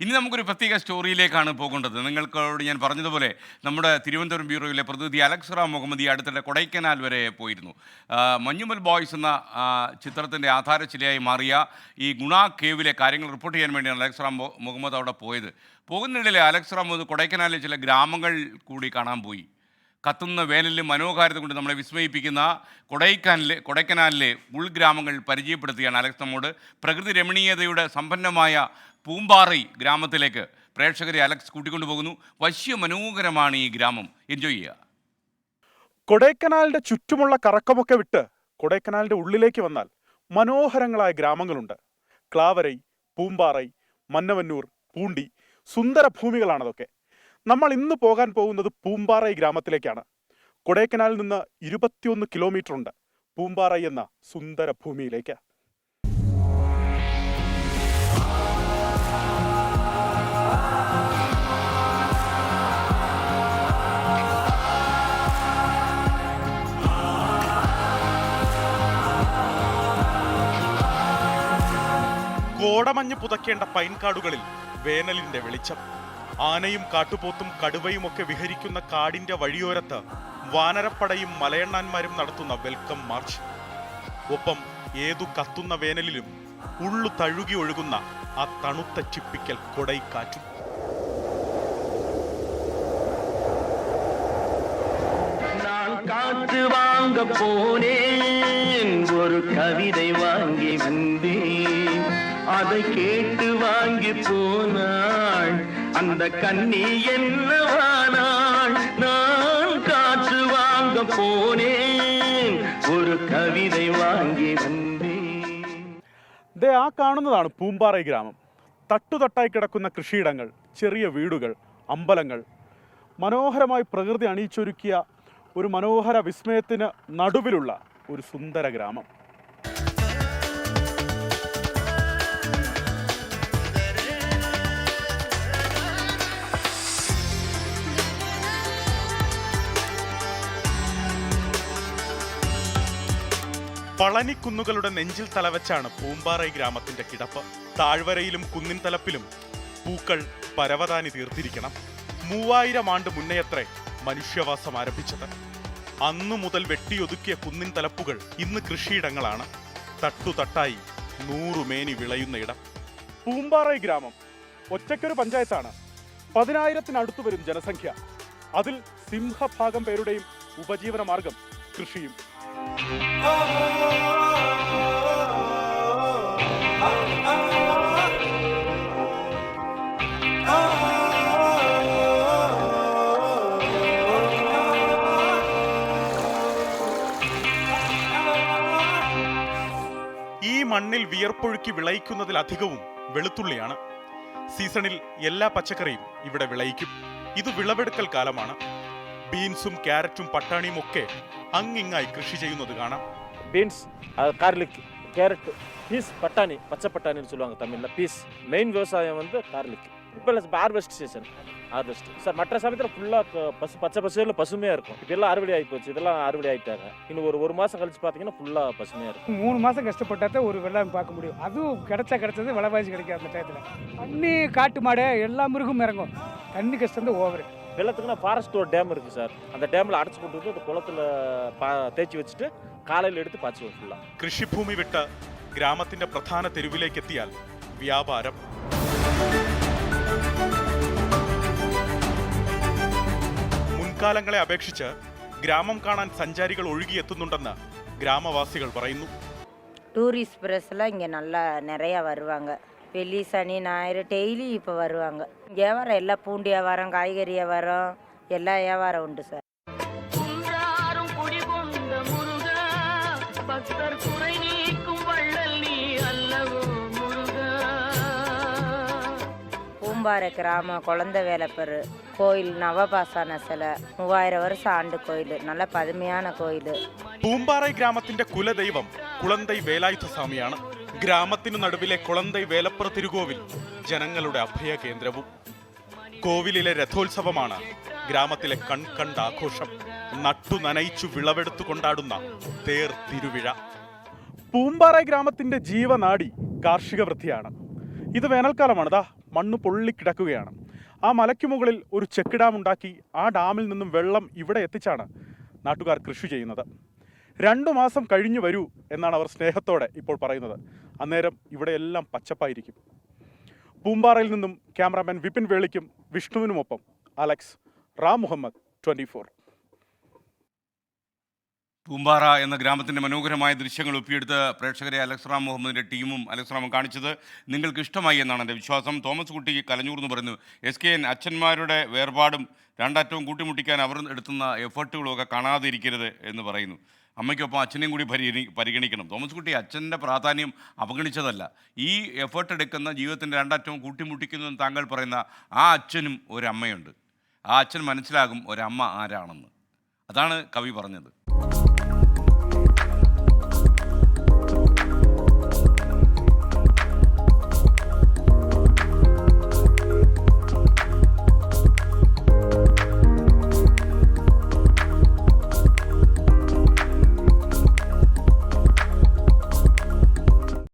ഇനി നമുക്കൊരു പ്രത്യേക സ്റ്റോറിയിലേക്കാണ് പോകേണ്ടത്. നിങ്ങൾക്കോട് ഞാൻ പറഞ്ഞതുപോലെ നമ്മുടെ തിരുവനന്തപുരം ബ്യൂറോയിലെ പ്രതിനിധി അലക്സ് റാം മുഹമ്മദ് ഈ അടുത്തിടെ കൊടൈക്കനാൽ വരെ പോയിരുന്നു. മഞ്ഞുമൽ ബോയ്സ് എന്ന ചിത്രത്തിൻ്റെ ആധാരശിലയായി മാറിയ ഈ ഗുണ കേവിലെ കാര്യങ്ങൾ റിപ്പോർട്ട് ചെയ്യാൻ വേണ്ടിയാണ് അലക്സ് റാം മുഹമ്മദ് അവിടെ പോയത്. പോകുന്നതിനിടയിൽ അലക്സ് റാം കൊടൈക്കനാലിലെ ചില ഗ്രാമങ്ങൾ കൂടി കാണാൻ പോയി. കത്തുന്ന വേനലിലും മനോഹാരിത കൊണ്ട് നമ്മളെ വിസ്മയിപ്പിക്കുന്ന കൊടൈക്കനാലിലെ ഉൾഗ്രാമങ്ങൾ പരിചയപ്പെടുത്തുകയാണ് അലക്സ് നമ്മോട്. പ്രകൃതി രമണീയതയുടെ സമ്പന്നമായ പൂമ്പാറൈ ഗ്രാമത്തിലേക്ക് പ്രേക്ഷകരെ അലക്സ് കൂട്ടിക്കൊണ്ടുപോകുന്നു. വശ്യ മനോഹരമാണ് ഈ ഗ്രാമം, എൻജോയ് ചെയ്യുക. കൊടൈക്കനാലിന്റെ ചുറ്റുമുള്ള കറക്കമൊക്കെ വിട്ട് കൊടൈക്കനാലിന്റെ ഉള്ളിലേക്ക് വന്നാൽ മനോഹരങ്ങളായ ഗ്രാമങ്ങളുണ്ട്. ക്ലാവരൈ, പൂമ്പാറൈ, മന്നവന്നൂർ, പൂണ്ടി, സുന്ദര ഭൂമികളാണതൊക്കെ. നമ്മൾ ഇന്ന് പോകാൻ പോകുന്നത് പൂമ്പാറൈ ഗ്രാമത്തിലേക്കാണ്. കൊടൈക്കനാലിൽ നിന്ന് 21 കിലോമീറ്റർ ഉണ്ട് പൂമ്പാറൈ എന്ന സുന്ദര ഭൂമിയിലേക്ക്. കോടമഞ്ഞ് പുതക്കേണ്ട പൈൻകാടുകളിൽ വേനലിന്റെ വെളിച്ചം. ആനയും കാട്ടുപോത്തും കടുവയും ഒക്കെ വിഹരിക്കുന്ന കാടിന്റെ വഴിയോരത്ത് വാനരപ്പടയും മലയണ്ണാന്മാരും നടത്തുന്ന വെൽക്കം മാർച്ച്. ഒപ്പം ഏതു കത്തുന്ന വേനലിലും ഉള്ളു തഴുകി ഒഴുകുന്ന ആ തണുത്ത ചിപ്പിക്കൽ കൊടൈക്കാറ്റും. காற்று வாங்க போனேன், ஒரு கவிதை வாங்கி வந்தேன், அதை கேட்டு வாங்கி போனாள் அந்த கண்ணி என்னவானாள். நான் காற்று வாங்க போனேன், ஒரு கவிதை வாங்கி வந்தேன். ആ കാണുന്നതാണ് പൂമ്പാറൈ ഗ്രാമം. തട്ടുതട്ടായി കിടക്കുന്ന കൃഷിയിടങ്ങൾ, ചെറിയ വീടുകൾ, അമ്പലങ്ങൾ, മനോഹരമായി പ്രകൃതി അണിയിച്ചൊരുക്കിയ ഒരു മനോഹര വിസ്മയത്തിന് നടുവിലുള്ള ഒരു സുന്ദര ഗ്രാമം. പളനിക്കുന്നുകളുടെ നെഞ്ചിൽ തലവച്ചാണ് പൂമ്പാറൈ ഗ്രാമത്തിന്റെ കിടപ്പ്. താഴ്വരയിലും കുന്നിൻ തലപ്പിലും പൂക്കൾ പരവതാനി തീർത്തിരിക്കണം. 3000 ആണ്ട് മുന്നേയത്രേ മനുഷ്യവാസം ആരംഭിച്ചത്. അന്നു മുതൽ വെട്ടിയൊതുക്കിയ കുന്നിൻ തലപ്പുകൾ ഇന്ന് കൃഷിയിടങ്ങളാണ്. തട്ടുതട്ടായി 100 മേനി വിളയുന്ന ഇടം. പൂമ്പാറൈ ഗ്രാമം ഒറ്റയ്ക്കൊരു പഞ്ചായത്താണ്. 10,000-അടുത്ത് വരും ജനസംഖ്യ. അതിൽ സിംഹഭാഗം പേരുടെയും ഉപജീവന മാർഗം കൃഷിയും. ഈ മണ്ണിൽ വിയർപ്പൊഴുക്കി വിളയിക്കുന്നതിലധികവും വെളുത്തുള്ളിയാണ്. സീസണിൽ എല്ലാ പച്ചക്കറിയും ഇവിടെ വിളയിക്കും. ഇത് വിളവെടുക്കൽ കാലമാണ്. ബീൻസും ക്യാരറ്റും പട്ടാണിയും ഒക്കെ അങ്ങിങ്ങായി കൃഷി ചെയ്യുന്നത് കാണാം. பீன்ஸ், கார்லிக், கேரட், பீஸ், பட்டாணி, பச்சை பட்டாணின்னு சொல்லுவாங்க தமிழில். பீஸ் மெயின் விவசாயம் வந்து கார்லிக். இப்போ இல்லை ஹார்வெஸ்ட் சீசன், ஹார்வெஸ்ட் சார். மற்ற சமயத்தில் ஃபுல்லாக பச்சை பசுமையில் பசுமையாக இருக்கும். இப்போ எல்லாம் அறுவடை ஆகி போச்சு, இதெல்லாம் அறுவடை ஆகிட்டாங்க. இன்னும் ஒரு மாதம் கழிச்சு பார்த்தீங்கன்னா ஃபுல்லாக பசுமையாக இருக்கும். 3 மாதம் கஷ்டப்பட்டால் ஒரு வெள்ளாமை பார்க்க முடியும். அதுவும் கிடைச்சது விலைவாசி கிடைக்காது. அந்த டயத்தில் தண்ணி, காட்டு மாடு எல்லா மிருகம் இறங்கும். தண்ணி கஷ்டம் தான் ஓவர். வெள்ளத்துக்குன்னா ஃபாரஸ்ட் ஒரு டேம் இருக்குது சார். அந்த டேமில் அடைச்சி கொண்டு வந்து அந்த குளத்தில் தேய்ச்சி வச்சுட்டு കാലയിൽ എടുത്ത് പാച്ചു ഫുള്ള. കൃഷിഭൂമി വിട്ട് ഗ്രാമത്തിന്റെ പ്രധാന തെരുവിലേക്ക് എത്തിയാൽ വ്യാപാരം. മുൻകാലങ്ങളെ അപേക്ഷിച്ച് ഗ്രാമം കാണാൻ സഞ്ചാരികൾ ഒഴുകിയെത്തുന്നുണ്ടെന്ന് ഗ്രാമവാസികൾ പറയുന്നു. டூரிஸ்ட் ப்ரெஸ்லாம் இங்கே நல்லா நிறையா வருவாங்க. வெள்ளி, சனி, ஞாயிறு டெய்லி இப்போ வருவாங்க. வியாபாரம் எல்லாம் பூண்டி வியாபாரம், காய்கறி வியாபாரம், எல்லா வியாபாரம் உண்டு சார். பூம்பாறை கிராமம் குழந்தை வேலைப்பரு கோயில், நவபாசான சிலை, 3000 வருஷம் ஆண்டு கோயில், நல்ல பதுமையான கோயில். പൂമ്പാറൈ ഗ്രാമത്തിന്റെ കുലദൈവം കുളന്തൈ വേലായുധസ്വാമിയാണ്. ഗ്രാമത്തിനു നടുവിലെ കുളന്തൈ വേലപ്പുറ തിരുകോവിൽ ജനങ്ങളുടെ അഭയ കേന്ദ്രവും. കോവിലിലെ രഥോത്സവമാണ് ഗ്രാമത്തിലെ കൺകണ്ട ആഘോഷം. നട്ടു നനയിച്ചു വിളവെടുത്തു കൊണ്ടാടുന്ന തേർ തിരുവിഴ. പൂമ്പാറൈ ഗ്രാമത്തിന്റെ ജീവനാഡി കാർഷിക വൃത്തിയാണ്. ഇത് വേനൽക്കാലമാണ്. മണ്ണ് പൊള്ളിക്കിടക്കുകയാണ്. ആ മലയ്ക്ക് മുകളിൽ ഒരു ചെക്ക് ഡാം ഉണ്ടാക്കി ആ ഡാമിൽ നിന്നും വെള്ളം ഇവിടെ എത്തിച്ചാണ് നാട്ടുകാർ കൃഷി ചെയ്യുന്നത്. 2 മാസം കഴിഞ്ഞു വരൂ എന്നാണ് അവർ സ്നേഹത്തോടെ ഇപ്പോൾ പറയുന്നത്. അന്നേരം ഇവിടെ എല്ലാം പച്ചപ്പായിരിക്കും. പൂമ്പാറയിൽ നിന്നും ക്യാമറാമാൻ വിപിൻ വേളിക്കും വിഷ്ണുവിനുമൊപ്പം അലക്സ്, റാം മുഹമ്മദ്, 24. പൂമ്പാറ എന്ന ഗ്രാമത്തിൻ്റെ മനോഹരമായ ദൃശ്യങ്ങൾ ഒപ്പിയെടുത്ത് പ്രേക്ഷകരെ അലക്സ് റാം മുഹമ്മദിൻ്റെ ടീമും അലക്സ് റാമും കാണിച്ചത് നിങ്ങൾക്ക് ഇഷ്ടമായി എന്നാണ് എൻ്റെ വിശ്വാസം. തോമസ് കുട്ടി കലഞ്ഞൂർ എന്ന് പറയുന്നു, SKN അച്ഛന്മാരുടെ വേർപാടും രണ്ടറ്റവും കൂട്ടിമുട്ടിക്കാൻ അവർ എടുത്തുന്ന എഫേർട്ടുകളൊക്കെ കാണാതെ ഇരിക്കരുത് എന്ന് പറയുന്നു. അമ്മയ്ക്കൊപ്പം അച്ഛനെയും കൂടി പരിഗണിക്കണം. തോമസ് കുട്ടി അച്ഛൻ്റെ പ്രാധാന്യം അവഗണിച്ചതല്ല, ഈ എഫേർട്ട് എടുക്കുന്ന ജീവിതത്തിൻ്റെ രണ്ടറ്റവും കൂട്ടിമുട്ടിക്കുന്നു എന്ന് താങ്കൾ പറയുന്ന ആ അച്ഛനും ഒരമ്മയുണ്ട്. ആ അച്ഛൻ മനസ്സിലാകും ഒരമ്മ ആരാണെന്ന്. അതാണ് കവി പറഞ്ഞത്.